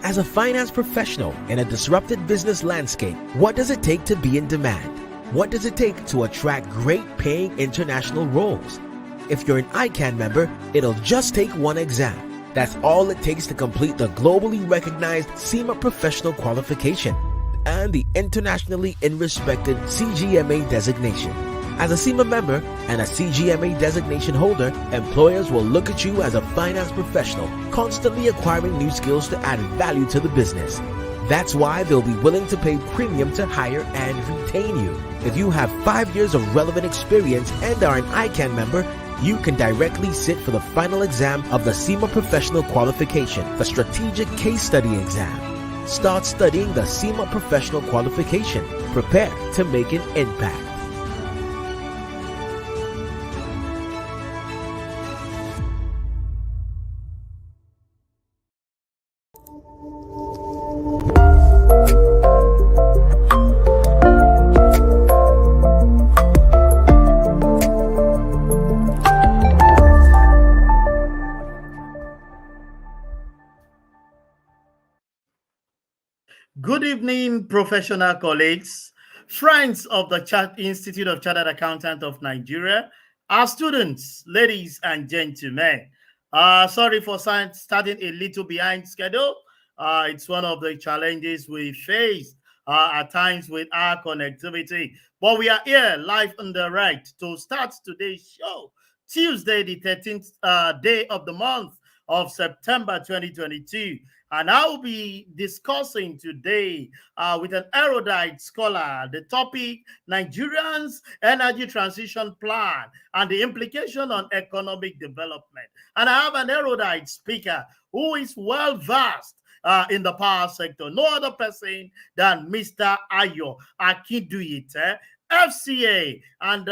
As a finance professional in a disrupted business landscape, what does it take to be in demand? What does it take to attract great paying international roles? If you're an ICAN member, it'll just take one exam. That's all it takes to complete the globally recognized CIMA professional qualification and the internationally respected CGMA designation. As a CIMA member and a CGMA designation holder, employers will look at you as a finance professional, constantly acquiring new skills to add value to the business. That's why they'll be willing to pay premium to hire and retain you. If you have 5 years of relevant experience and are an ICAN member, you can directly sit for the final exam of the CIMA Professional Qualification, the Strategic Case Study exam. Start studying the CIMA Professional Qualification. Prepare to make an impact. Good evening, professional colleagues, friends of the Institute of Chartered Accountants of Nigeria, our students, ladies and gentlemen. Sorry for starting a little behind schedule. It's one of the challenges we face at times with our connectivity. But we are here live and direct to start today's show, Tuesday, the 13th day of the month of September 2022. And I will be discussing today with an erudite scholar the topic, Nigerians' energy transition plan and the implication on economic development. And I have an erudite speaker who is well-versed in the power sector. No other person than Mr. Ayo Akinduyite, FCA, and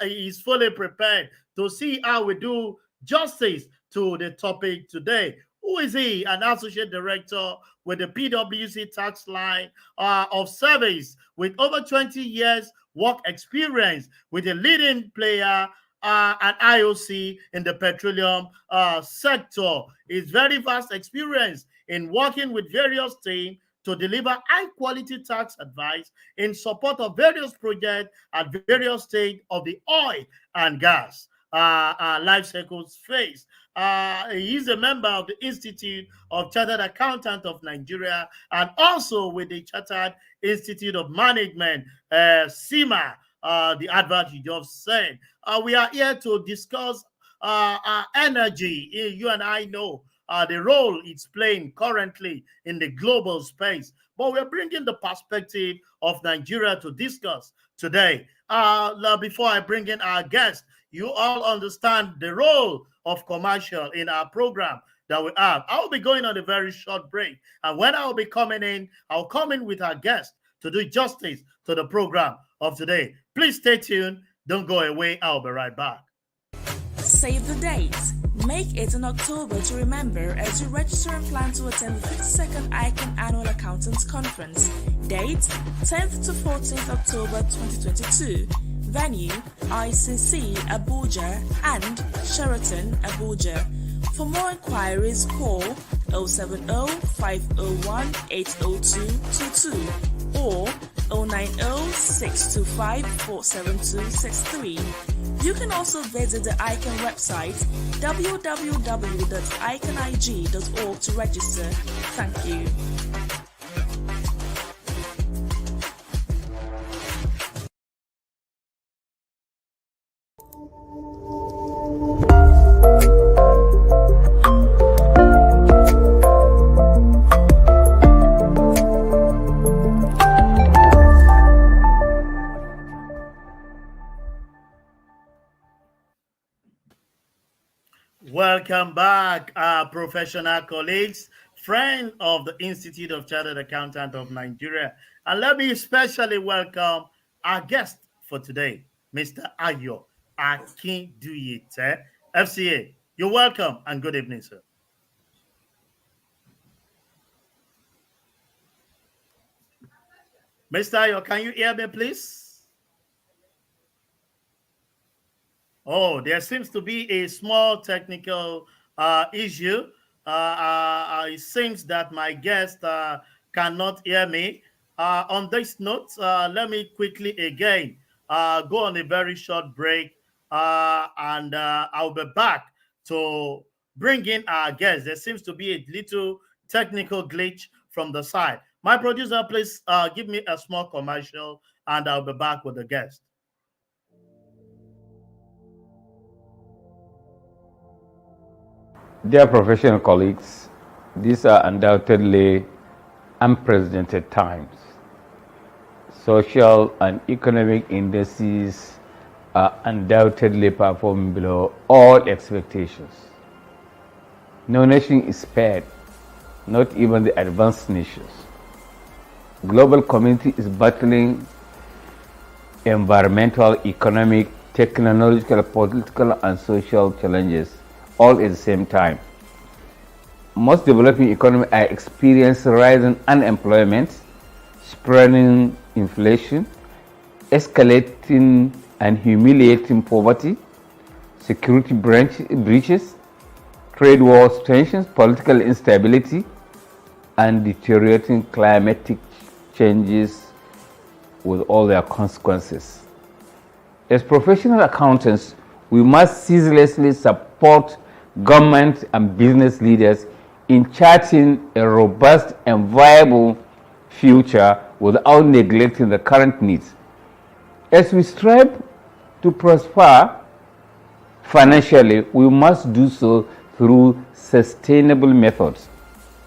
he is fully prepared to see how we do justice to the topic today. Who is he? An associate director with the PwC tax line of service with over 20 years work experience with a leading player and IOC in the petroleum sector. His very vast experience in working with various teams to deliver high-quality tax advice in support of various projects at various stages of the oil and gas life cycles phase. He is a member of the Institute of Chartered Accountants of Nigeria and also with the Chartered Institute of Management, CIMA, the advert you just said. We are here to discuss energy. You and I know the role it's playing currently in the global space, but we're bringing the perspective of Nigeria to discuss today. Before I bring in our guest, you all understand the role of commercial in our program that we have. I will be going on a very short break. And when I will be coming in, I'll come in with our guest to do justice to the program of today. Please stay tuned. Don't go away. I'll be right back. Save the date. Make it in October to remember as you register and plan to attend the 52nd ICAN Annual Accountants Conference. Date 10th to 14th October 2022. Venue ICC Abuja and Sheraton Abuja. For more inquiries, call 070-501-80222 or 090-625-47263. You can also visit the ICAN website www.icanig.org to register. Thank you. Welcome back, professional colleagues, friend of the Institute of Chartered Accountant of Nigeria. And let me especially welcome our guest for today, Mr. Ayo Akinduyite, FCA. You're welcome and good evening, sir. Mr. Ayo, can you hear me, please? Oh, there seems to be a small technical issue. It seems that my guest cannot hear me. On this note, let me quickly again go on a very short break, and I'll be back to bring in our guest. There seems to be a little technical glitch from the side. My producer, please give me a small commercial, and I'll be back with the guest. Dear professional colleagues, these are undoubtedly unprecedented times. Social and economic indices are undoubtedly performing below all expectations. No nation is spared, not even the advanced nations. Global community is battling environmental, economic, technological, political, and social challenges all at the same time. Most developing economies are experiencing rising unemployment, spreading inflation, escalating and humiliating poverty, security breaches, trade wars, tensions, political instability, and deteriorating climatic changes with all their consequences. As professional accountants, we must ceaselessly support government and business leaders in charting a robust and viable future without neglecting the current needs. As we strive to prosper financially, we must do so through sustainable methods,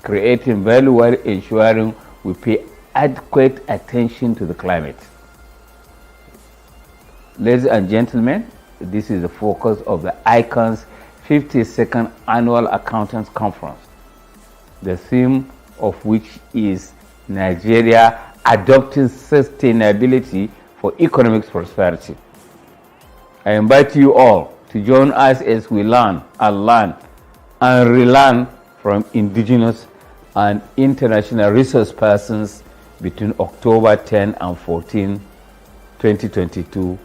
creating value while ensuring we pay adequate attention to the climate. Ladies and gentlemen, this is the focus of the ICAN's 52nd Annual Accountants Conference, the theme of which is Nigeria Adopting Sustainability for Economic Prosperity. I invite you all to join us as we learn and relearn from indigenous and international resource persons between October 10 and 14, 2022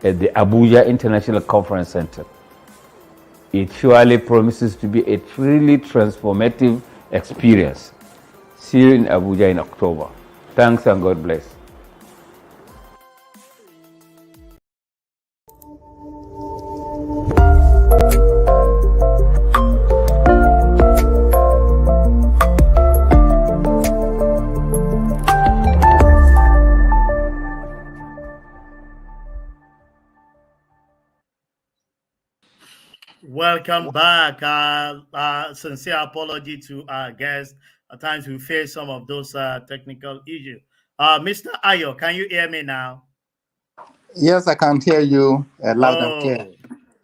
at the Abuja International Conference Center. It surely promises to be a truly transformative experience. See you in Abuja in October. Thanks and God bless. Welcome back. Sincere apology to our guests. At times we face some of those technical issues. Mr. Ayo, can you hear me now? Yes, I can hear you loud and clear.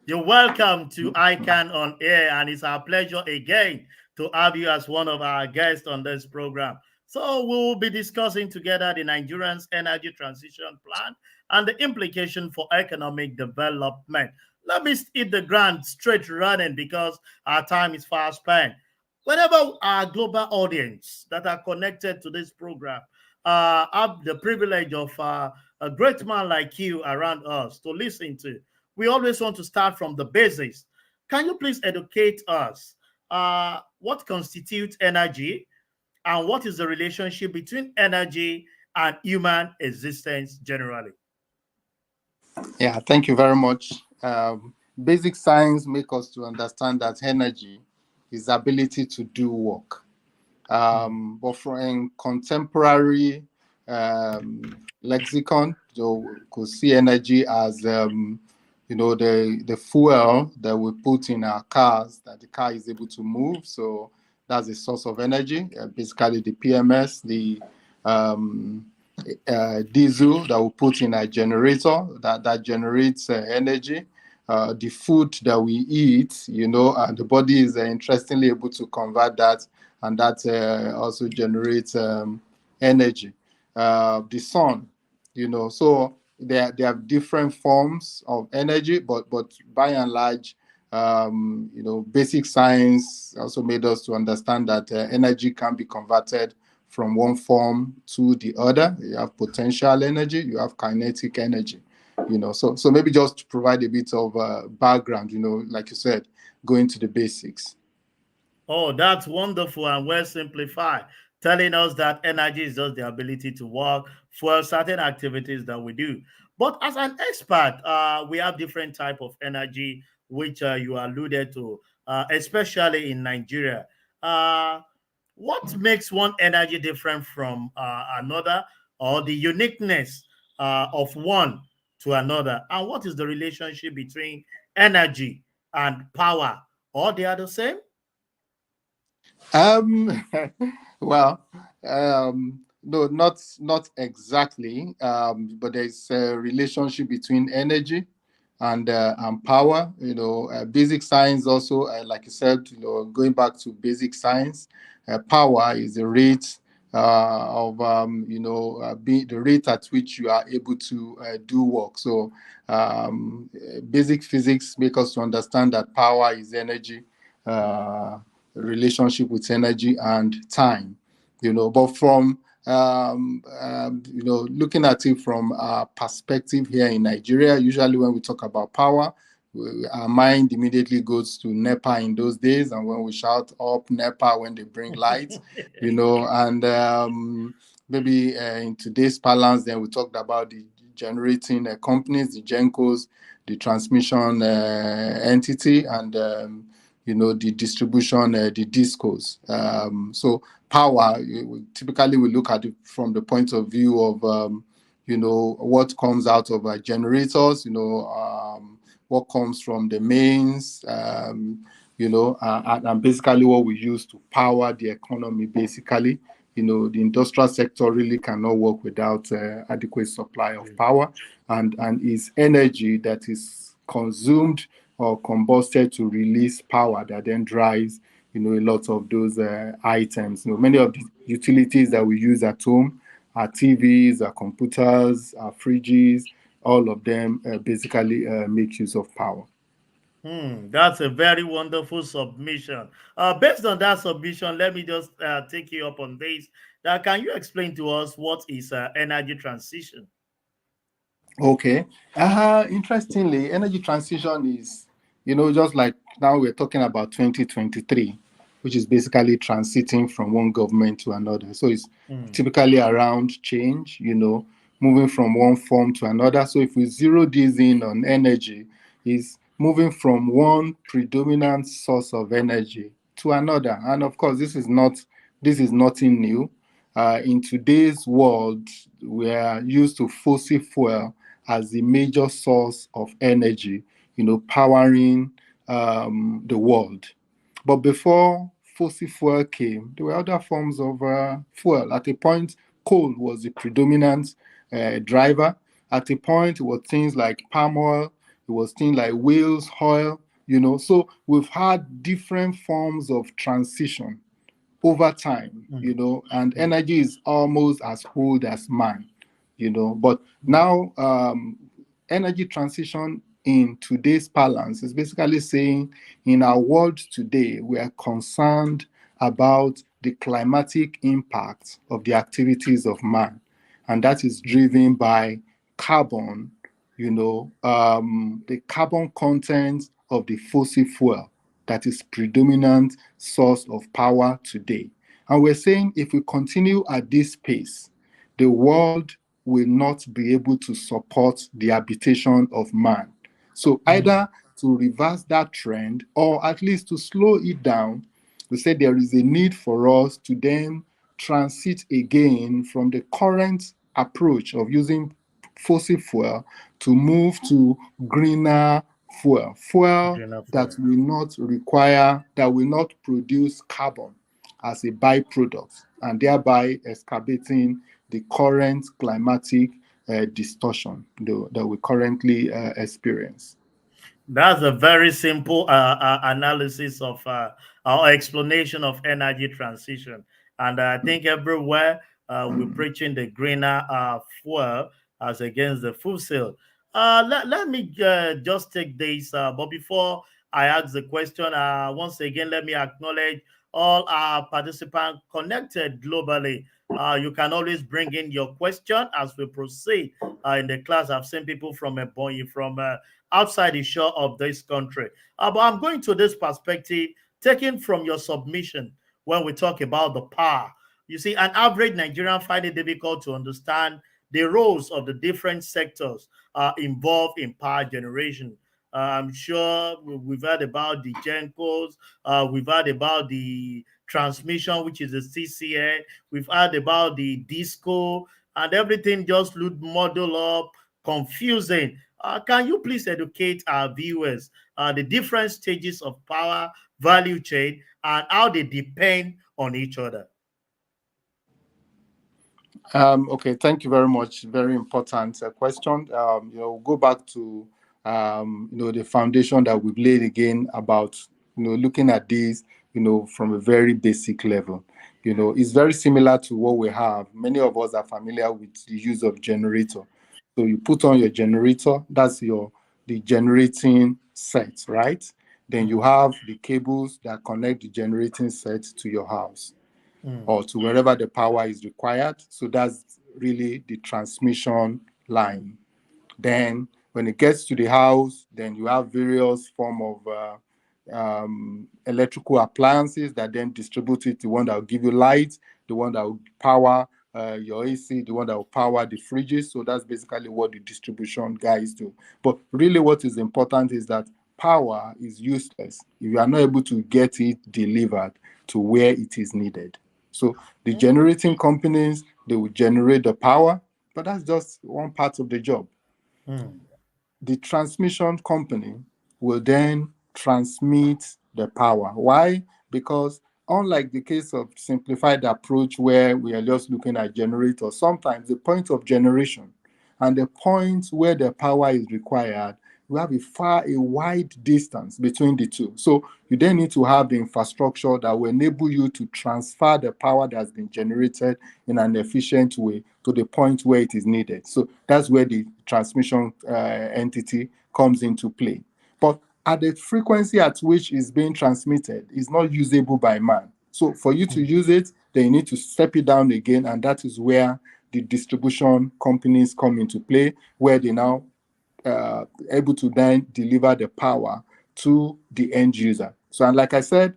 You're welcome to ICAN on Air, and it's our pleasure again to have you as one of our guests on this program. So we will be discussing together the Nigerian's energy transition plan and the implication for economic development. Let me hit the ground straight running because our time is fast spent. Whenever our global audience that are connected to this program have the privilege of a great man like you around us to listen to, we always want to start from the basics. Can you please educate us? What constitutes energy and what is the relationship between energy and human existence generally? Yeah, thank you very much. Basic science make us to understand that energy is ability to do work. But from contemporary lexicon, so we could see energy as the fuel that we put in our cars, that the car is able to move. So that's a source of energy. Basically, the PMS, the diesel that we put in a generator that generates energy. the food that we eat, and the body is interestingly able to convert that, and that also generates energy. The sun, so they have different forms of energy, but by and large, basic science also made us to understand that energy can be converted from one form to the other. You have potential energy, you have kinetic energy, so maybe just to provide a bit of background, like you said, going to the basics. Oh, that's wonderful and well simplified, telling us that energy is just the ability to work for certain activities that we do. But as an expert, we have different type of energy, which you alluded to, especially in Nigeria. Uh, what makes one energy different from another, or the uniqueness of one to another? And what is the relationship between energy and power? Or they are the same? Um, well, no, not exactly. But there's a relationship between energy and power. Basic science also, like you said, going back to basic science, power is the rate of the rate at which you are able to do work. So basic physics make us to understand that power is energy. Relationship with energy and time, but from looking at it from our perspective here in Nigeria, usually when we talk about power, our mind immediately goes to NEPA in those days, and when we shout up NEPA when they bring lights, and maybe in today's parlance, then we talked about the generating companies, the GENCOs, the transmission entity, and the distribution, the discos. So power, typically we look at it from the point of view of, what comes out of generators, what comes from the mains, and basically what we use to power the economy, basically. The industrial sector really cannot work without adequate supply of power, and is energy that is consumed or combusted to release power that then drives, a lot of those items. Many of the utilities that we use at home, our TVs, our computers, our fridges, all of them basically make use of power. That's a very wonderful submission. Based on that submission, let me just take you up on this. Can you explain to us what is energy transition? Okay. Interestingly, energy transition is, just like now we're talking about 2023, which is basically transiting from one government to another. So it's typically around change, moving from one form to another. So if we zero this in on energy, is moving from one predominant source of energy to another. And of course, this is nothing new. In today's world, we are used to fossil fuel as the major source of energy, powering the world. But before fossil fuel came, there were other forms of fuel. At a point, coal was the predominant driver. At a point, it was things like palm oil, it was things like whales oil, So we've had different forms of transition over time, and energy is almost as old as man, But now, energy transition in today's balance is basically saying in our world today, we are concerned about the climatic impact of the activities of man. And that is driven by carbon, the carbon content of the fossil fuel that is predominant source of power today. And we're saying if we continue at this pace, the world will not be able to support the habitation of man. So either to reverse that trend or at least to slow it down, we say there is a need for us to then transit again from the current approach of using fossil fuel to move to greener fuel that will not produce carbon as a byproduct, and thereby excavating the current climatic distortion that we currently experience. That's a very simple analysis of our explanation of energy transition. And I think everywhere we're preaching the greener fuel as against the fossil. Let me just take this. But before I ask the question, once again, let me acknowledge all our participants connected globally. You can always bring in your question as we proceed in the class. I've seen people from Ebonyi, from outside the shore of this country. But I'm going to this perspective taken from your submission when we talk about the power. You see, an average Nigerian find it difficult to understand the roles of the different sectors involved in power generation. I'm sure we've heard about the Gencos, we've heard about the transmission, which is the CCA, we've heard about the disco, and everything just looked muddled up, confusing. Can you please educate our viewers the different stages of power value chain and how they depend on each other? Okay, thank you very much. Very important question. Go back to the foundation that we've laid again about looking at this from a very basic level. It's very similar to what we have. Many of us are familiar with the use of generator. So you put on your generator. That's the generating set, right? Then you have the cables that connect the generating set to your house. Or to wherever the power is required. So that's really the transmission line. Then when it gets to the house, then you have various form of electrical appliances that then distribute it, the one that will give you light, the one that will power your AC, the one that will power the fridges. So that's basically what the distribution guys do. But really what is important is that power is useless if you are not able to get it delivered to where it is needed. So the generating companies, they will generate the power, but that's just one part of the job. The transmission company will then transmit the power. Why? Because unlike the case of simplified approach where we are just looking at generators, sometimes the point of generation and the point where the power is required, we have a wide distance between the two. So you then need to have the infrastructure that will enable you to transfer the power that's been generated in an efficient way to the point where it is needed. So that's where the transmission entity comes into play. But at the frequency at which it's being transmitted is not usable by man. So for you to use it, then you need to step it down again, and that is where the distribution companies come into play, where they now able to then deliver the power to the end user. So, and like I said,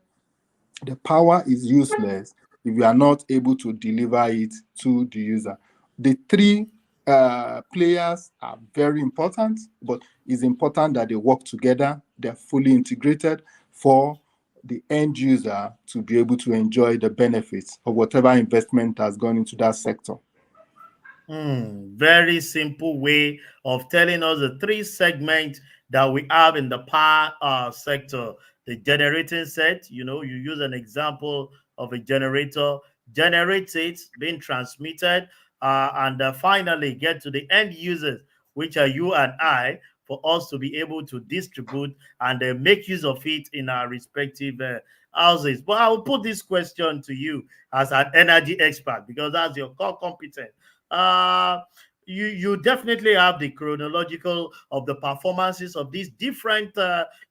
the power is useless if you are not able to deliver it to the user. The three players are very important, but it's important that they work together. They're fully integrated for the end user to be able to enjoy the benefits of whatever investment has gone into that sector. Very simple way of telling us the three segments that we have in the power sector. The generating set, you use an example of a generator, generates it, being transmitted, and finally get to the end users, which are you and I, for us to be able to distribute and make use of it in our respective houses. But I will put this question to you as an energy expert because that's your core competence. uh you definitely have the chronological of the performances of these different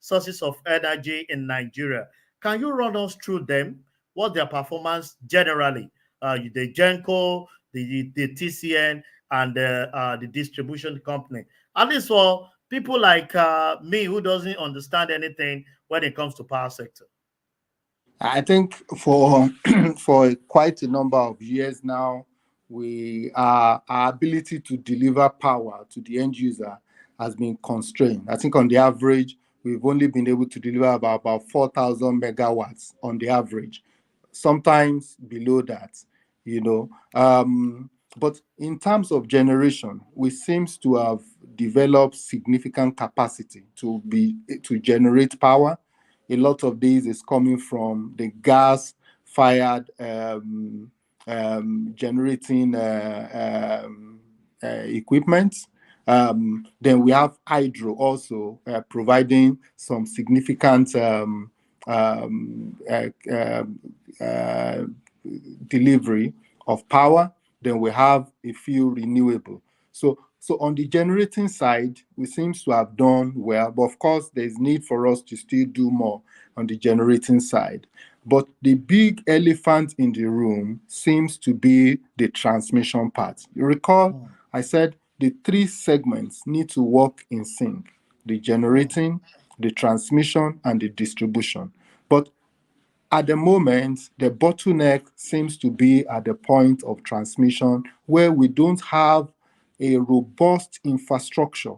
sources of energy in Nigeria. Can you run us through them? What their performance generally? The Genco, the TCN, and the distribution company. At least for people like me who doesn't understand anything when it comes to power sector. I think for for quite a number of years now, our ability to deliver power to the end user has been constrained. I think on the average, we've only been able to deliver about 4,000 megawatts on the average, sometimes below that, you know. But in terms of generation, we seems to have developed significant capacity to generate power. A lot of these is coming from the gas-fired generating equipment. Then we have hydro also providing some significant delivery of power. Then we have a few renewable. So on the generating side, we seem to have done well, but of course, there's need for us to still do more on the generating side. But the big elephant in the room seems to be the transmission part. You recall, I said the three segments need to work in sync: the generating, the transmission, and the distribution. But at the moment, the bottleneck seems to be at the point of transmission, where we don't have a robust infrastructure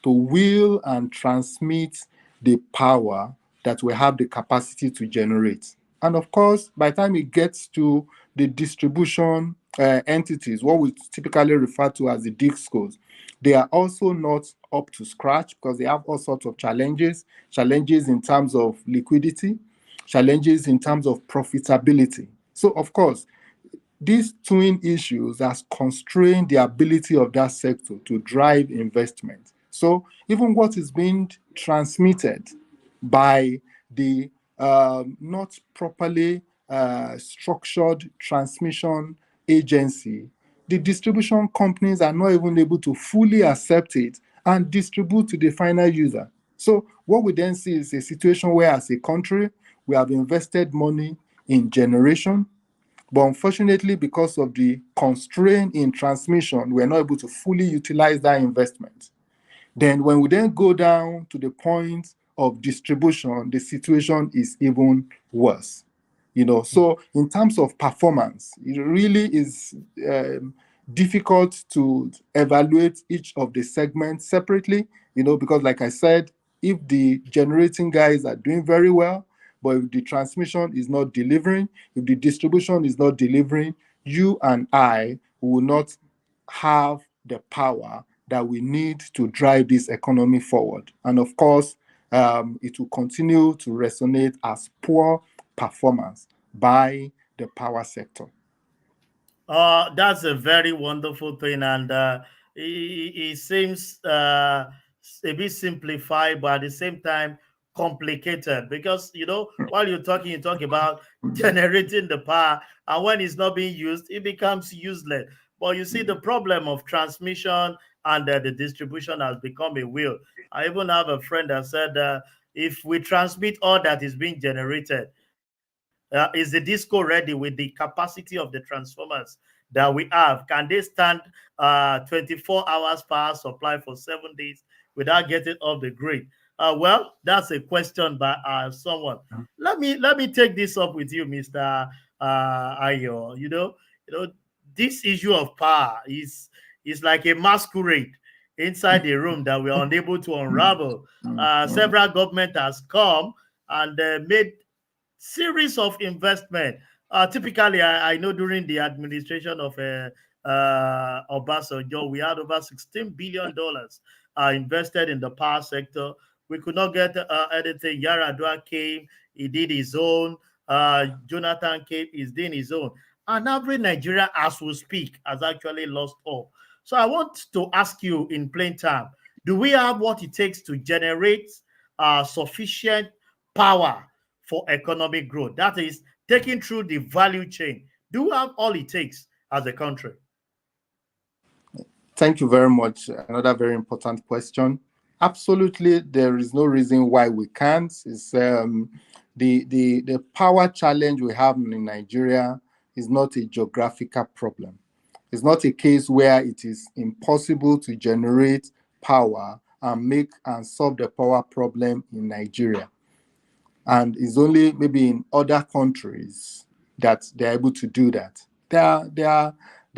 to wheel and transmit the power that we have the capacity to generate. And of course, by the time it gets to the distribution entities, what we typically refer to as the DISCOs, they are also not up to scratch because they have all sorts of challenges in terms of liquidity, challenges in terms of profitability. So, of course, these twin issues has constrained the ability of that sector to drive investment. So, even what is being transmitted by the not properly structured transmission agency, the distribution companies are not even able to fully accept it and distribute to the final user. So what we then see is a situation where, as a country, we have invested money in generation, but unfortunately, because of the constraint in transmission, we're not able to fully utilize that investment. Then when we then go down to the point of distribution, the situation is even worse. So in terms of performance, it really is difficult to evaluate each of the segments separately, because like I said, if the generating guys are doing very well, but if the transmission is not delivering, if the distribution is not delivering, you and I will not have the power that we need to drive this economy forward. And of course, it will continue to resonate as poor performance by the power sector. That's a very wonderful thing, and it seems a bit simplified, but at the same time complicated. Because while you're talking, you talk about generating the power, and when it's not being used, it becomes useless. But you see, the problem of transmission and the distribution has become a wheel. I even have a friend that said, if we transmit all that is being generated, is the disco ready with the capacity of the transformers that we have? Can they stand 24 hours power supply for 7 days without getting off the grid? Well, that's a question by someone. Let me take this up with you, Mr. Ayo. This issue of power is like a masquerade inside the room that we are unable to unravel. Several government has come and made series of investment. Typically, I know during the administration of Obasanjo, we had over $16 billion invested in the power sector. We could not get anything. Yaradua came, he did his own. Jonathan came, he's doing his own. And every Nigeria, as we speak, has actually lost hope. So I want to ask you in plain terms, do we have what it takes to generate sufficient power for economic growth? That is, taking through the value chain. Do we have all it takes as a country? Thank you very much. Another very important question. Absolutely, there is no reason why we can't. It's the power challenge we have in Nigeria is not a geographical problem. It's not a case where it is impossible to generate power and solve the power problem in Nigeria. And it's only maybe in other countries that they're able to do that. There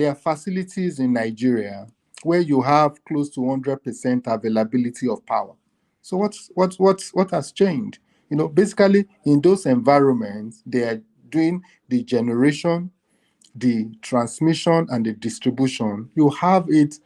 are facilities in Nigeria where you have close to 100% availability of power. So what has changed? Basically in those environments, they are doing the generation, the transmission, and the distribution. You have it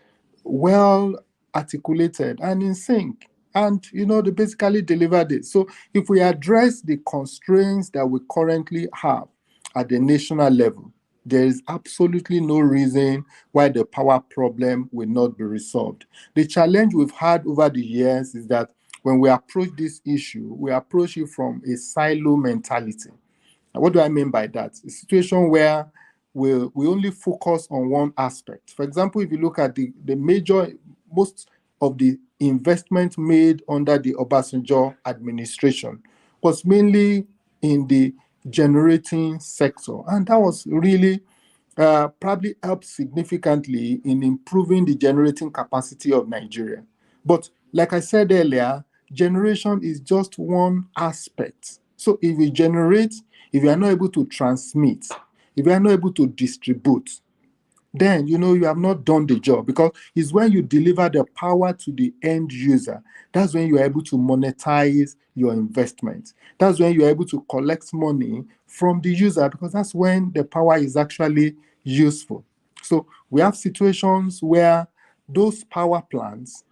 well articulated and in sync. And, they basically deliver this. So if we address the constraints that we currently have at the national level, there is absolutely no reason why the power problem will not be resolved. The challenge we've had over the years is that when we approach this issue, we approach it from a silo mentality. And what do I mean by that? A situation where we only focus on one aspect. For example, if you look at most of the investment made under the Obasanjo administration was mainly in the generating sector. And that was really probably helped significantly in improving the generating capacity of Nigeria. But like I said earlier, generation is just one aspect. So if you generate, if you are not able to transmit, if you are not able to distribute, then you have not done the job, because it's when you deliver the power to the end user, that's when you're able to monetize your investment. That's when you're able to collect money from the user, because that's when the power is actually useful. So we have situations where those power plants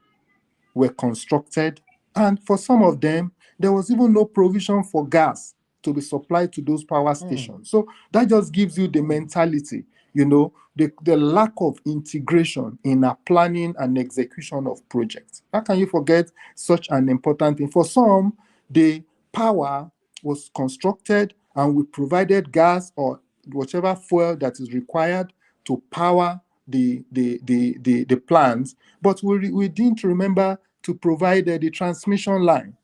were constructed, and for some of them, there was even no provision for gas to be supplied to those power stations. So that just gives you the mentality, the lack of integration in a planning and execution of projects. How can you forget such an important thing? For some, the power was constructed and we provided gas or whatever fuel that is required to power the plants, but we didn't remember to provide the transmission line.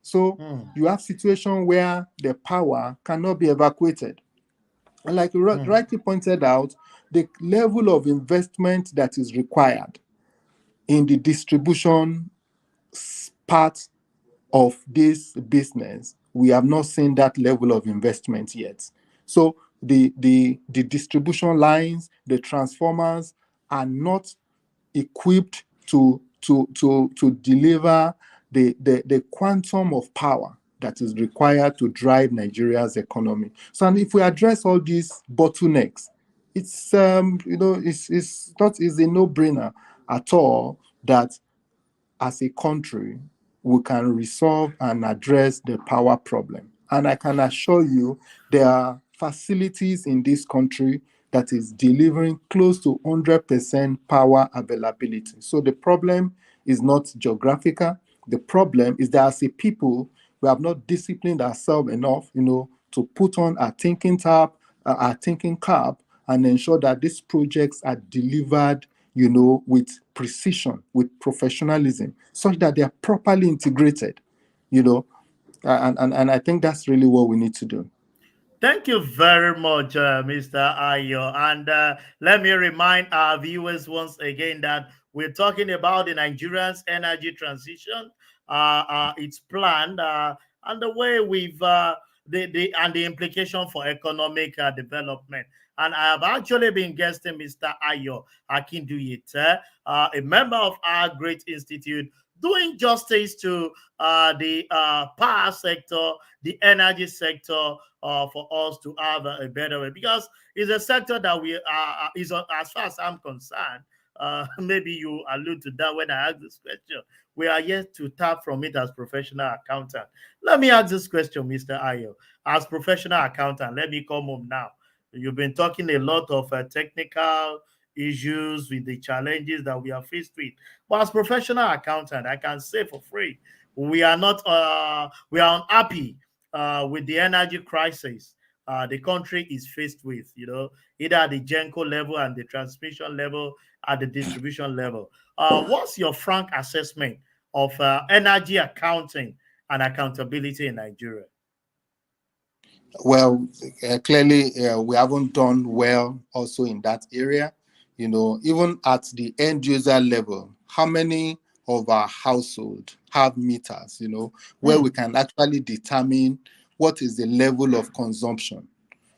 So you have situation where the power cannot be evacuated. And like you rightly pointed out, the level of investment that is required in the distribution part of this business, we have not seen that level of investment yet. So the distribution lines, the transformers are not equipped to deliver the quantum of power that is required to drive Nigeria's economy. So, and if we address all these bottlenecks, it's it's not is a no-brainer at all that as a country we can resolve and address the power problem. And I can assure you there are facilities in this country that is delivering close to 100% power availability. So the problem is not geographical. The problem is that as a people, we have not disciplined ourselves enough, to put on our thinking cap, and ensure that these projects are delivered, with precision, with professionalism, such that they are properly integrated, and I think that's really what we need to do. Thank you very much, Mr. Ayo. And let me remind our viewers once again that we're talking about the Nigerian's energy transition, its plan, and the way we've the implication for economic development. And I have actually been guesting Mr. Ayo Akinduyite, a member of our great institute, doing justice to the power sector, the energy sector, for us to have a better way, because it's a sector that we are, as far as I'm concerned, maybe you allude to that when I ask this question, we are yet to tap from it as professional accountant. Let me ask this question, Mr. Ayo. As professional accountant, let me come home now. You've been talking a lot of technical issues with the challenges that we are faced with. But as professional accountant, I can say for free, we are not we are unhappy with the energy crisis the country is faced with, either at the Genco level and the transmission level, at the distribution level. What's your frank assessment of energy accounting and accountability in Nigeria? Well, clearly, we haven't done well also in that area. Even at the end user level, how many of our household have meters, where we can actually determine what is the level of consumption,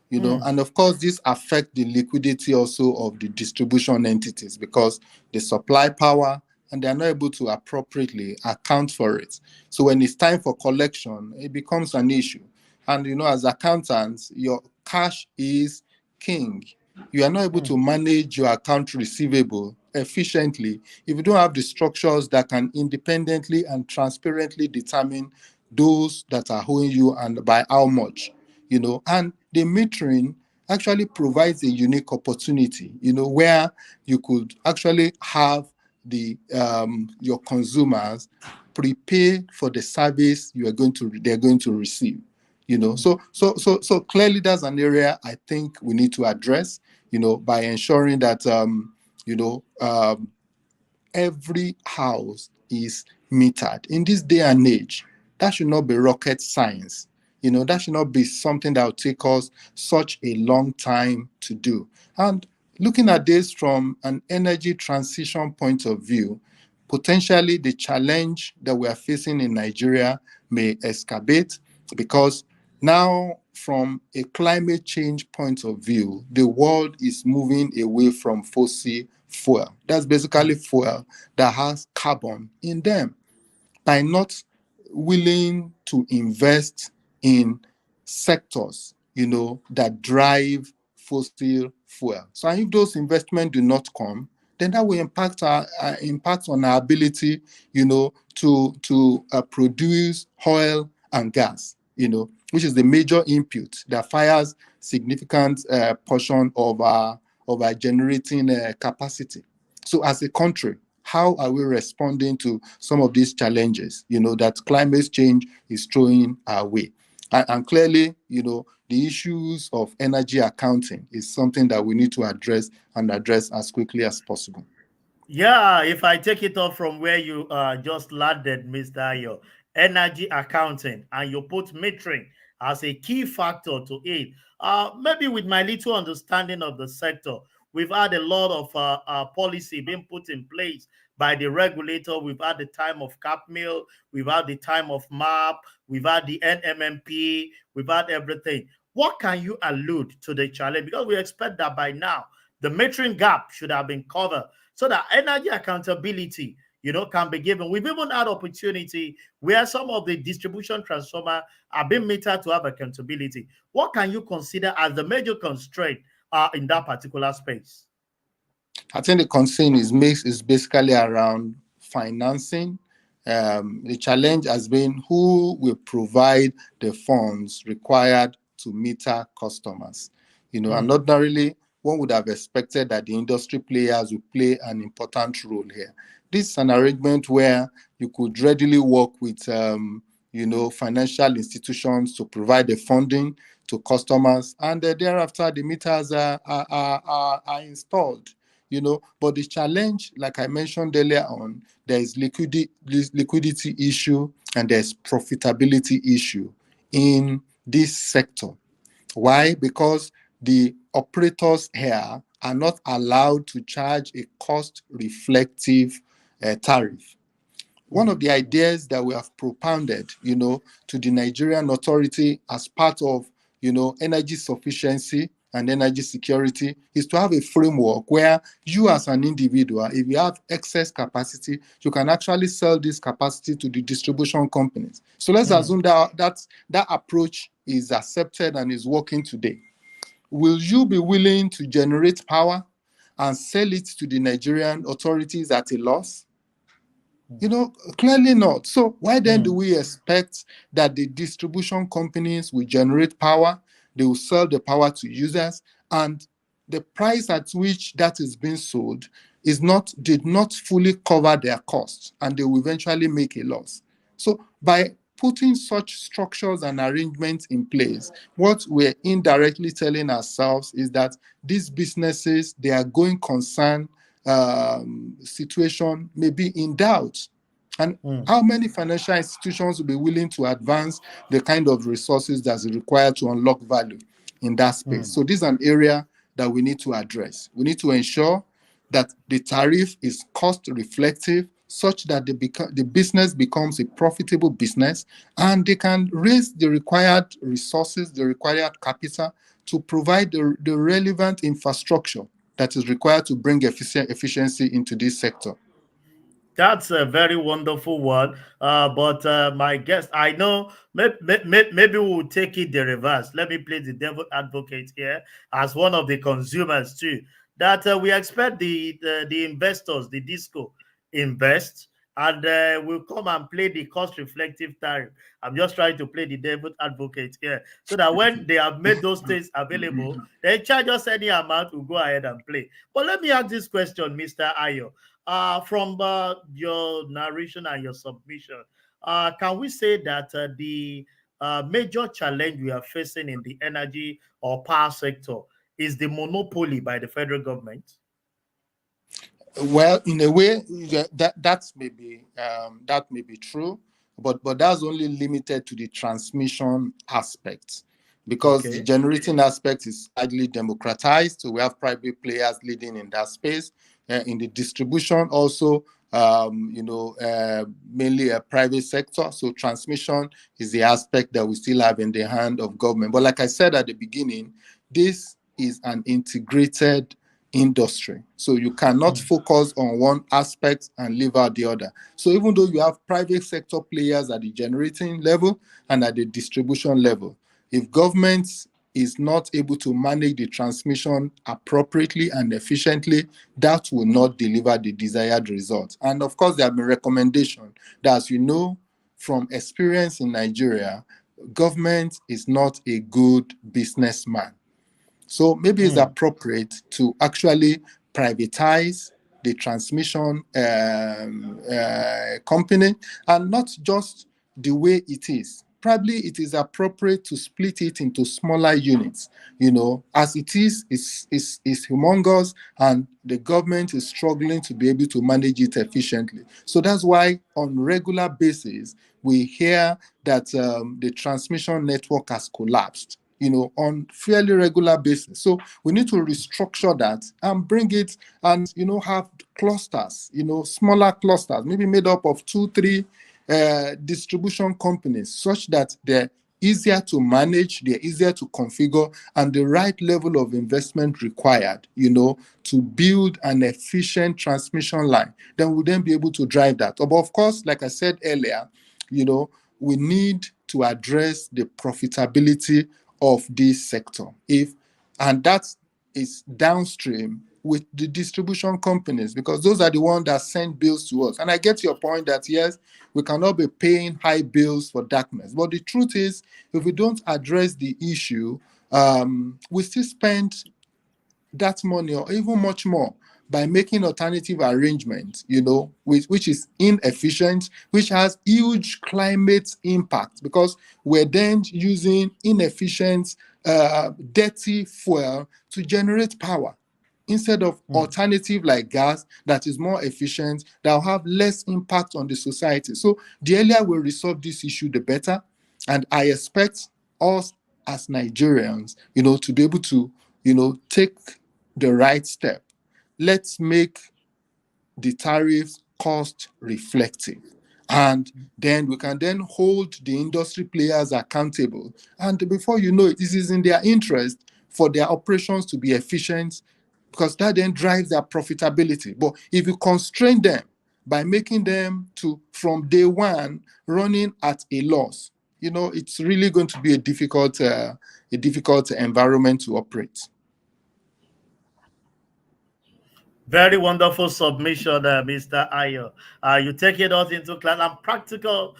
and of course, this affects the liquidity also of the distribution entities, because they supply power and they're not able to appropriately account for it. So when it's time for collection, it becomes an issue. And, as accountants, your cash is king. You are not able to manage your account receivable efficiently if you don't have the structures that can independently and transparently determine those that are owing you and by how much, and the metering actually provides a unique opportunity, where you could actually have your consumers prepare for the service they're going to receive. So clearly that's an area I think we need to address, by ensuring that every house is metered. In this day and age, that should not be rocket science. That should not be something that will take us such a long time to do. And looking at this from an energy transition point of view, potentially the challenge that we are facing in Nigeria may escalate, because now, from a climate change point of view, the world is moving away from fossil fuel. That's basically fuel that has carbon in them. By not willing to invest in sectors, that drive fossil fuel. So if those investments do not come, then that will impact on our ability, to produce oil and gas, which is the major input that fires significant portion of our generating capacity. So as a country, how are we responding to some of these challenges, that climate change is throwing our way? And clearly, the issues of energy accounting is something that we need to address as quickly as possible. Yeah, if I take it off from where you just landed, Mr. Ayo, energy accounting, and you put metering as a key factor to it. Maybe with my little understanding of the sector, we've had a lot of policy being put in place by the regulator. We've had the time of cap mill, we've had the time of MAP, we've had the NMMP, we've had everything. What can you allude to the challenge? Because we expect that by now, the metering gap should have been covered so that energy accountability, can be given. We've even had opportunity where some of the distribution transformer are being metered to have accountability. What can you consider as the major constraint in that particular space? I think the concern is basically around financing. The challenge has been who will provide the funds required to meter customers. And ordinarily, one would have expected that the industry players would play an important role here. This is an arrangement where you could readily work with, financial institutions to provide the funding to customers, and thereafter the meters are installed. But the challenge, like I mentioned earlier on, there is liquidity issue and there's profitability issue in this sector. Why? Because the operators here are not allowed to charge a cost-reflective tariff. One of the ideas that we have propounded, to the Nigerian authority as part of, energy sufficiency and energy security is to have a framework where you as an individual, if you have excess capacity, you can actually sell this capacity to the distribution companies. So let's assume that approach is accepted and is working today. Will you be willing to generate power and sell it to the Nigerian authorities at a loss? Clearly not. So why then do we expect that the distribution companies will generate power, they will sell the power to users, and the price at which that is being sold did not fully cover their costs, and they will eventually make a loss? So by putting such structures and arrangements in place, what we're indirectly telling ourselves is that these businesses, their going concern situation may be in doubt. And how many financial institutions will be willing to advance the kind of resources that's required to unlock value in that space? So this is an area that we need to address. We need to ensure that the tariff is cost reflective, such that the business becomes a profitable business, and they can raise the required resources, the required capital to provide the relevant infrastructure that is required to bring efficiency into this sector. That's a very wonderful one. But my guest, I know maybe we'll take it the reverse. Let me play the devil advocate here as one of the consumers too. That we expect the investors, the disco, invest and we'll come and play the cost reflective tariff. I'm just trying to play the devil advocate here, so that when they have made those things available, they charge us any amount, we'll go ahead and play. But let me ask this question, Mr. Ayo. From your narration and your submission, can we say that the major challenge we are facing in the energy or power sector is the monopoly by the federal government? Well, in a way, that may be true, but that's only limited to the transmission aspect, because the generating aspect is highly democratized. So we have private players leading in that space. In the distribution, also, mainly a private sector. So transmission is the aspect that we still have in the hand of government. But like I said at the beginning, this is an integrated industry. So you cannot focus on one aspect and leave out the other. So even though you have private sector players at the generating level and at the distribution level, if government is not able to manage the transmission appropriately and efficiently, that will not deliver the desired result. And of course, there have been recommendations that, as you know, from experience in Nigeria, government is not a good businessman. So maybe it's appropriate to actually privatize the transmission company, and not just the way it is. Probably it is appropriate to split it into smaller units. As it is humongous, and the government is struggling to be able to manage it efficiently. So that's why on regular basis, we hear that the transmission network has collapsed, on fairly regular basis. So we need to restructure that and bring it and, have clusters, smaller clusters, maybe made up of 2-3 distribution companies, such that they're easier to manage, they're easier to configure, and the right level of investment required, to build an efficient transmission line. Then we'll then be able to drive that. But of course, like I said earlier, we need to address the profitability of this sector. And that is downstream with the distribution companies, because those are the ones that send bills to us. And I get your point that, yes, we cannot be paying high bills for darkness. But the truth is, if we don't address the issue, we still spend that money or even much more by making alternative arrangements, which is inefficient, which has huge climate impact, because we're then using inefficient, dirty fuel to generate power, instead of alternative like gas that is more efficient, that will have less impact on the society. So the earlier we resolve this issue, the better. And I expect us as Nigerians, to be able to, take the right step. Let's make the tariffs cost reflective. And then we can then hold the industry players accountable. And before you know it, this is in their interest for their operations to be efficient, because that then drives their profitability. But if you constrain them by making them to, from day one, running at a loss, it's really going to be a difficult environment to operate. Very wonderful submission, Mr. Ayo. You take it all into class and practical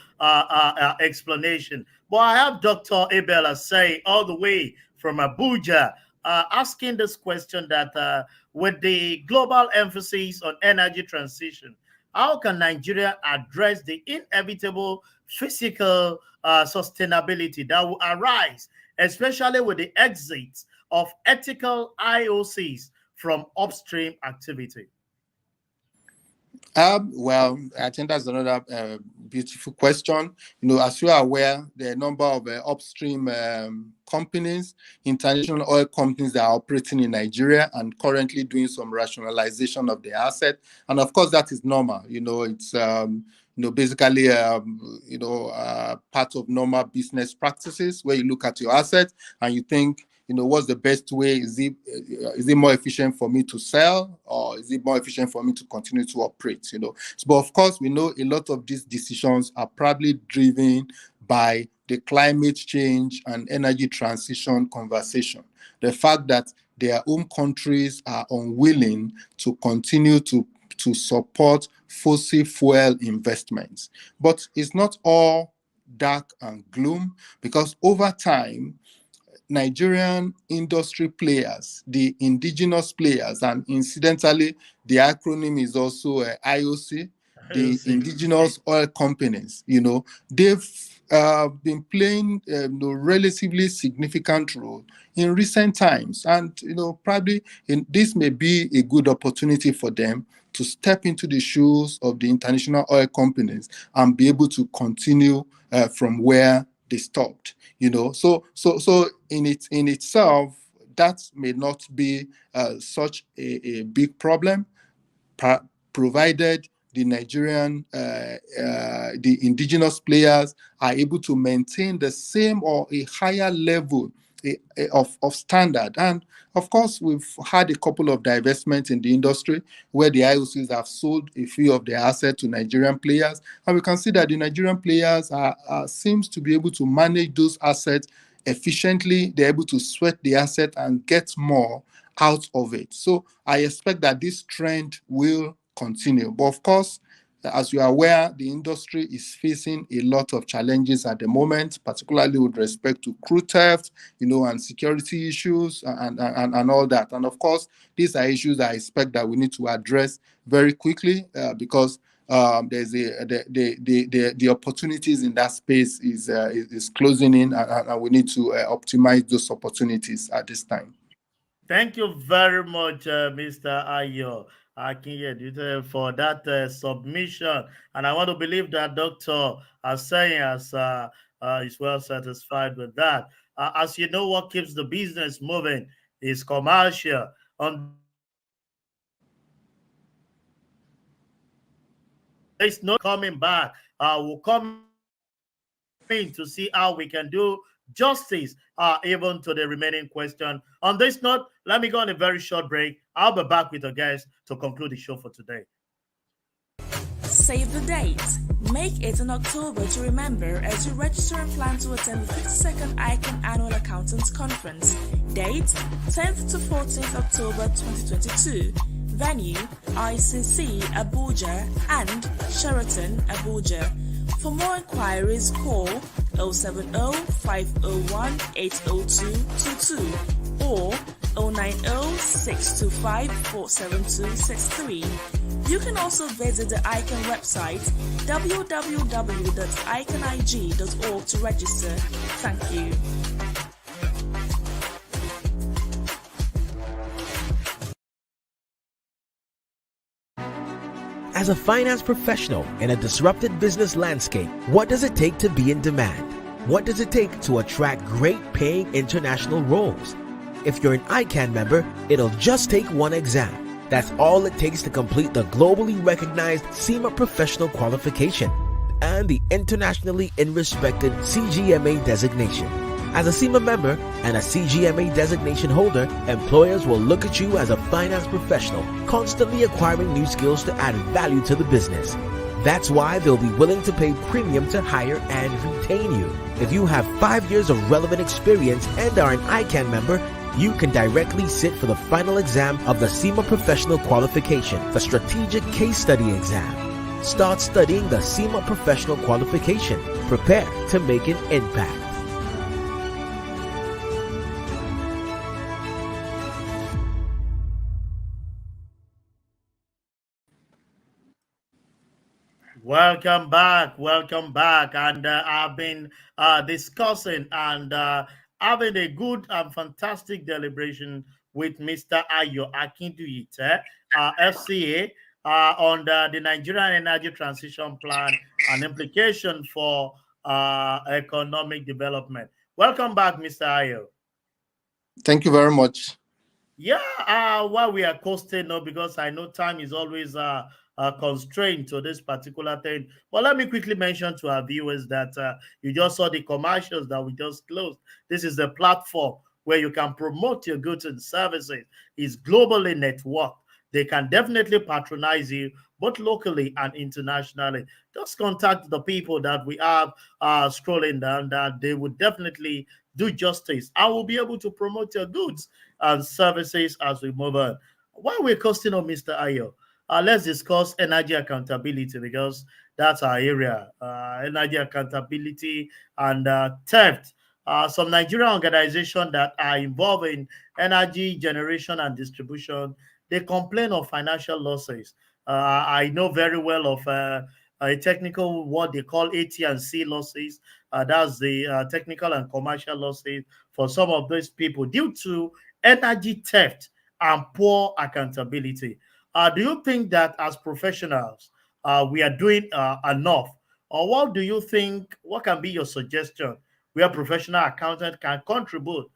explanation. But I have Dr. Abel saying all the way from Abuja, asking this question that with the global emphasis on energy transition, how can Nigeria address the inevitable physical sustainability that will arise, especially with the exit of ethical IOCs from upstream activity? Well, I think that's another beautiful question. As you are aware, there are a number of upstream companies, international oil companies that are operating in Nigeria and currently doing some rationalization of the asset. And of course, that is normal. It's basically part of normal business practices, where you look at your asset and you think, what's the best way? Is it more efficient for me to sell, or is it more efficient for me to continue to operate? But of course, we know a lot of these decisions are probably driven by the climate change and energy transition conversation. The fact that their own countries are unwilling to continue to to support fossil fuel investments. But it's not all dark and gloom, because over time, Nigerian industry players, the indigenous players, and incidentally, the acronym is also IOC, the indigenous oil companies, they've been playing a relatively significant role in recent times. And, probably this may be a good opportunity for them to step into the shoes of the international oil companies and be able to continue from where they stopped. So in itself, that may not be such a big problem, provided the Nigerian, the indigenous players are able to maintain the same or a higher level of standard. And of course, we've had a couple of divestments in the industry where the IOCs have sold a few of their assets to Nigerian players, and we can see that the Nigerian players seems to be able to manage those assets efficiently. They're able to sweat the asset and get more out of it. So I expect that this trend will continue. But of course, as you are aware, the industry is facing a lot of challenges at the moment, particularly with respect to crew theft, and security issues and all that. And of course, these are issues I expect that we need to address very quickly because there's the opportunities in that space is closing in, and we need to optimize those opportunities at this time. Thank you very much, Mr. Ayo Akin-ngr, for that submission. And I want to believe that Dr. Asanya is well satisfied with that. As you know, what keeps the business moving is commercial. On there's no coming back. We'll come in to see how we can do justice even to the remaining question. On this note, let me go on a very short break. I'll be back with the guests to conclude the show for today. Save the date. Make it in October to remember as you register and plan to attend the 52nd ICAN Annual Accountants Conference. Date 10th to 14th October 2022. Venue ICC Abuja and Sheraton Abuja. For more inquiries, call 070-501-80222 or 090-625-47263. You can also visit the ICAN website www.icanig.org to register. Thank you. As a finance professional in a disrupted business landscape, what does it take to be in demand? What does it take to attract great paying international roles? If you're an ICAN member, it'll just take one exam. That's all it takes to complete the globally recognized CIMA professional qualification and the internationally respected CGMA designation. As a CIMA member and a CGMA designation holder, employers will look at you as a finance professional, constantly acquiring new skills to add value to the business. That's why they'll be willing to pay premium to hire and retain you. If you have 5 years of relevant experience and are an ICAN member, you can directly sit for the final exam of the CIMA Professional Qualification, the Strategic Case Study exam. Start studying the CIMA Professional Qualification. Prepare to make an impact. Welcome back. And I've been discussing and having a good and fantastic deliberation with Mr. Ayo Akin-ngr, FCA, on the Nigerian Energy Transition Plan and implication for economic development. Welcome back, Mr. Ayo. Thank you very much. Yeah, while we are coasting now, because I know time is always constraint to this particular thing. But let me quickly mention to our viewers that you just saw the commercials that we just closed. This is the platform where you can promote your goods and services. It's globally networked. They can definitely patronize you both locally and internationally. Just contact the people that we have scrolling down, that they would definitely do justice. I will be able to promote your goods and services as we move on. While we're costing on Mr. Ayo, let's discuss energy accountability because that's our area. Energy accountability and theft. Some Nigerian organizations that are involved in energy generation and distribution, they complain of financial losses. I know very well of a technical what they call AT&C losses. That's the technical and commercial losses for some of those people due to energy theft and poor accountability. Do you think that as professionals, we are doing enough? Or what do you think? What can be your suggestion where professional accountant can contribute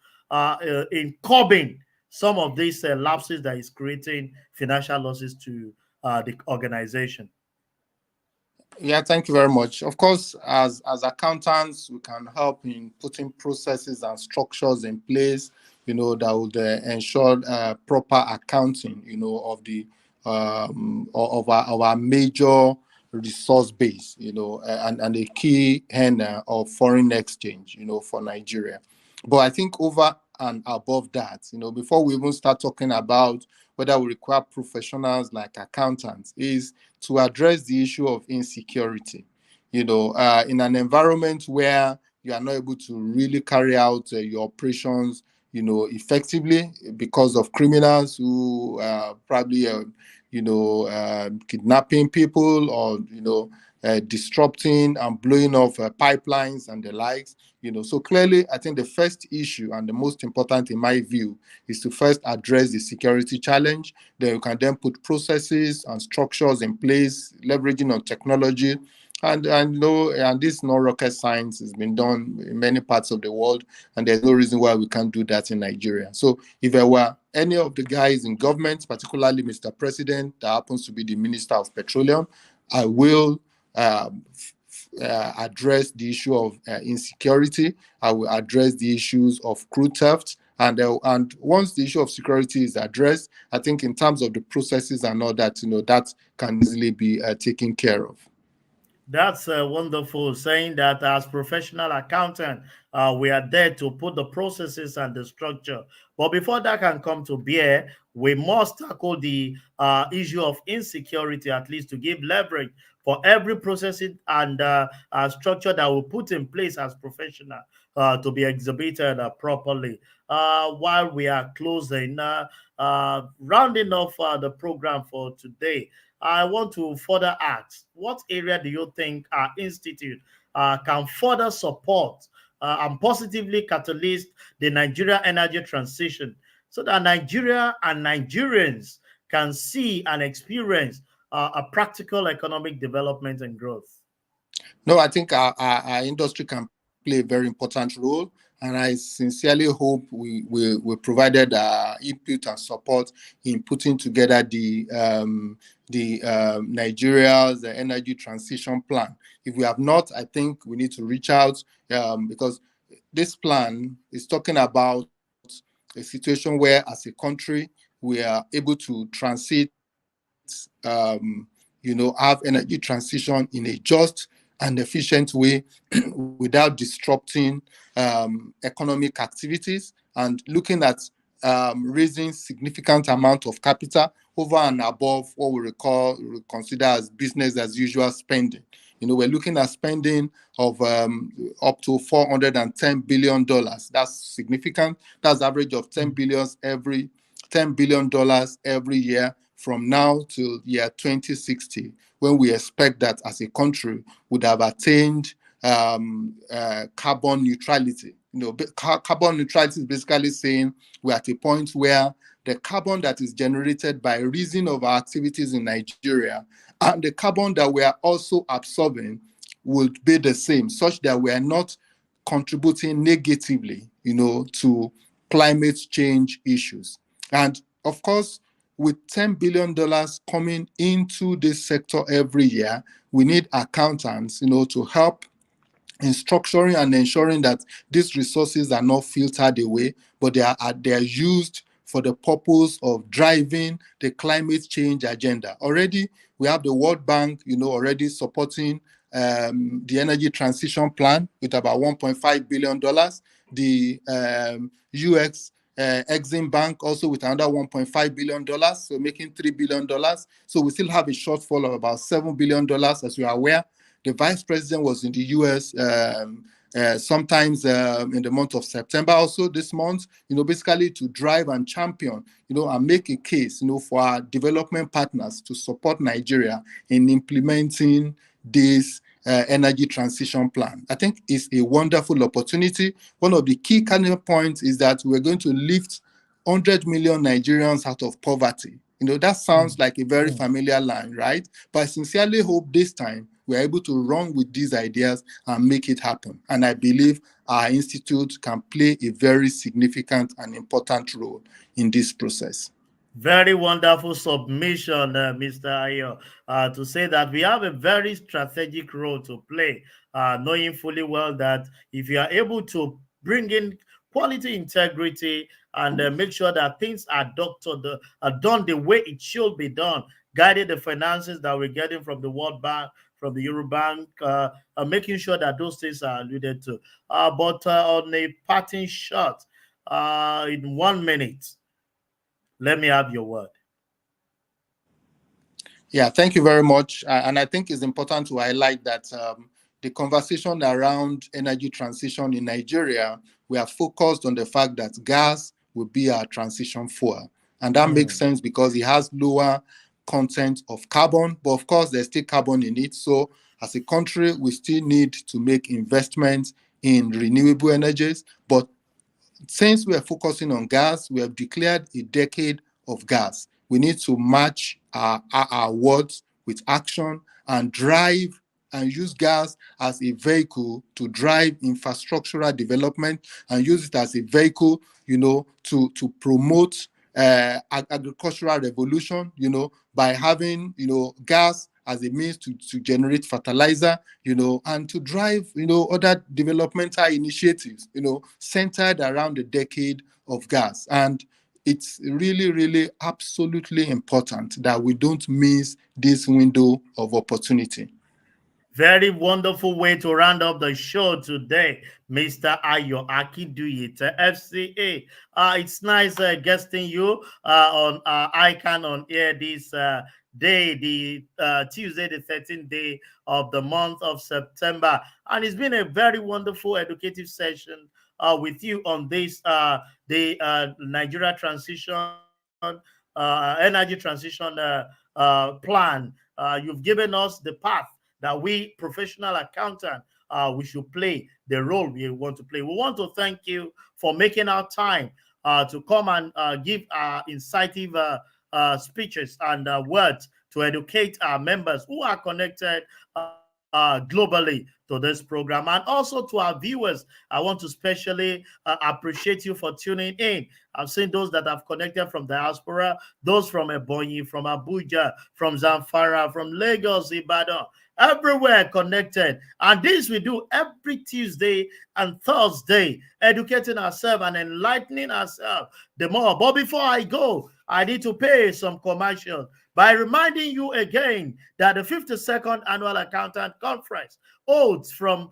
in curbing some of these lapses that is creating financial losses to the organization? Yeah, thank you very much. Of course, as accountants, we can help in putting processes and structures in place, that would ensure proper accounting, of the of our major resource base, and a key earner of foreign exchange, for Nigeria. But I think over and above that, before we even start talking about whether we require professionals like accountants, is to address the issue of insecurity. In an environment where you are not able to really carry out your operations, effectively because of criminals who probably, kidnapping people or, disrupting and blowing off pipelines and the likes. So clearly, I think the first issue and the most important in my view is to first address the security challenge. Then you can then put processes and structures in place, leveraging on technology. And this is not rocket science. Has been done in many parts of the world, and there's no reason why we can't do that in Nigeria. So if there were any of the guys in government, particularly Mr. President, that happens to be the Minister of Petroleum, I will address the issue of insecurity. I will address the issues of crew theft. And once the issue of security is addressed, I think in terms of the processes and all that, that can easily be taken care of. That's wonderful. Saying that as professional accountant, we are there to put the processes and the structure. But before that can come to bear, we must tackle the issue of insecurity, at least to give leverage for every processing and structure that we put in place as professional to be exhibited properly. While we are closing, rounding off the program for today, I want to further ask, what area do you think our institute can further support and positively catalyze the Nigeria energy transition so that Nigeria and Nigerians can see and experience a practical economic development and growth? No, I think our industry can play a very important role. And I sincerely hope we provided input and support in putting together the Nigeria's energy transition plan. If we have not, I think we need to reach out because this plan is talking about a situation where, as a country, we are able to transit, have energy transition in a just and efficient way without disrupting economic activities, and looking at raising significant amount of capital over and above what we consider as business as usual spending. We're looking at spending of up to $410 billion. That's significant. That's average of $10 billion every year from now till year 2060, when we expect that as a country would have attained carbon neutrality. Carbon neutrality is basically saying we're at a point where the carbon that is generated by reason of our activities in Nigeria and the carbon that we are also absorbing would be the same, such that we are not contributing negatively, to climate change issues. And of course, with $10 billion coming into this sector every year, we need accountants, to help in structuring and ensuring that these resources are not filtered away, but they are used for the purpose of driving the climate change agenda. Already, we have the World Bank, already supporting the energy transition plan with about $1.5 billion. The Exim Bank also with another $1.5 billion, so making $3 billion. So we still have a shortfall of about $7 billion, as you are aware. The vice president was in the US sometimes in the month of September, also this month, basically to drive and champion, and make a case, for our development partners to support Nigeria in implementing this energy transition plan. I think it's a wonderful opportunity. One of the key cardinal points is that we're going to lift 100 million Nigerians out of poverty. That sounds like a very familiar line, right? But I sincerely hope this time we're able to run with these ideas and make it happen. And I believe our institute can play a very significant and important role in this process. Very wonderful submission, Mr. Ayo, to say that we have a very strategic role to play, knowing fully well that if you are able to bring in quality integrity and make sure that things are done the way it should be done, guiding the finances that we're getting from the World Bank, from the Euro Bank, making sure that those things are alluded to. But on a parting shot, in 1 minute, let me have your word. Yeah, thank you very much. And I think it's important to highlight that the conversation around energy transition in Nigeria, we are focused on the fact that gas will be our transition fuel. And that makes sense because it has lower content of carbon, but of course there's still carbon in it. So as a country, we still need to make investments in renewable energies. But since we are focusing on gas, we have declared a decade of gas. We need to match our words with action and drive and use gas as a vehicle to drive infrastructural development and use it as a vehicle, to promote agricultural revolution, by having, gas as a means to generate fertilizer, and to drive, other developmental initiatives, centered around the decade of gas. And it's really, really absolutely important that we don't miss this window of opportunity. Very wonderful way to round up the show today, Mr. Ayo Akinduyit, FCA. It's nice guesting you on ICAN on air this day, the Tuesday, the 13th day of the month of September. And it's been a very wonderful educative session with you on this, the Nigeria transition, energy transition plan. You've given us the path that we professional accountant, we should play the role we want to play. We want to thank you for making our time to come and give incisive speeches and words to educate our members who are connected globally to this program. And also to our viewers, I want to specially appreciate you for tuning in. I've seen those that have connected from diaspora, those from Ebonyi, from Abuja, from Zamfara, from Lagos, Ibadan, everywhere connected. And this we do every Tuesday and Thursday, educating ourselves and enlightening ourselves the more. But before I go, I need to pay some commercials by reminding you again that the 52nd Annual Accountant Conference holds from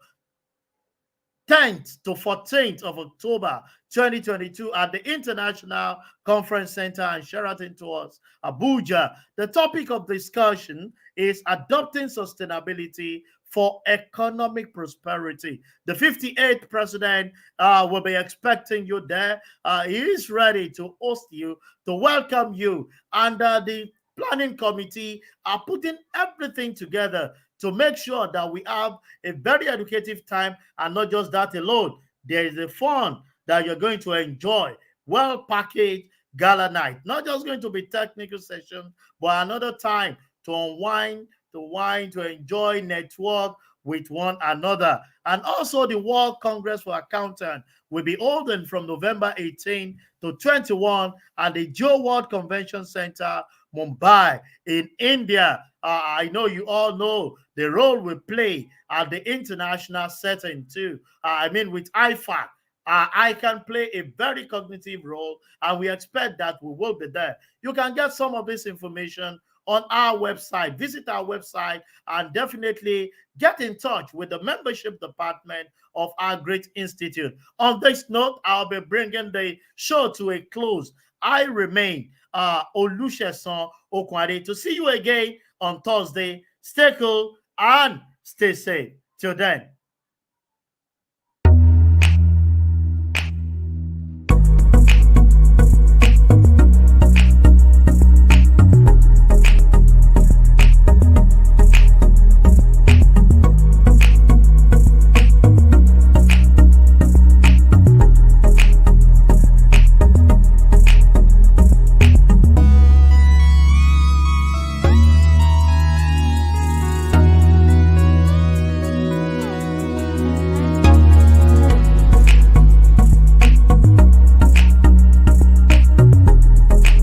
10th to 14th of October 2022 at the International Conference Center and Sheraton Tours, Abuja. The topic of discussion is adopting sustainability for economic prosperity. The 58th president will be expecting you there. He is ready to host you, to welcome you, and the planning committee are putting everything together to make sure that we have a very educative time, and not just that alone. There is a fun that you're going to enjoy, well-packaged gala night. Not just going to be technical session, but another time to unwind, to enjoy, network with one another. And also the World Congress for Accountants will be holding from November 18 to 21 at the Joe World Convention Center, Mumbai in India. I know you all know the role we play at the international setting too. With IFAC, I can play a very cognitive role, and we expect that we will be there. You can get some of this information on our website. Visit our website and definitely get in touch with the membership department of our great institute. On this note, I'll be bringing the show to a close. I remain Olusegun Okwade. To see you again on Thursday. Stay cool and stay safe. Till then.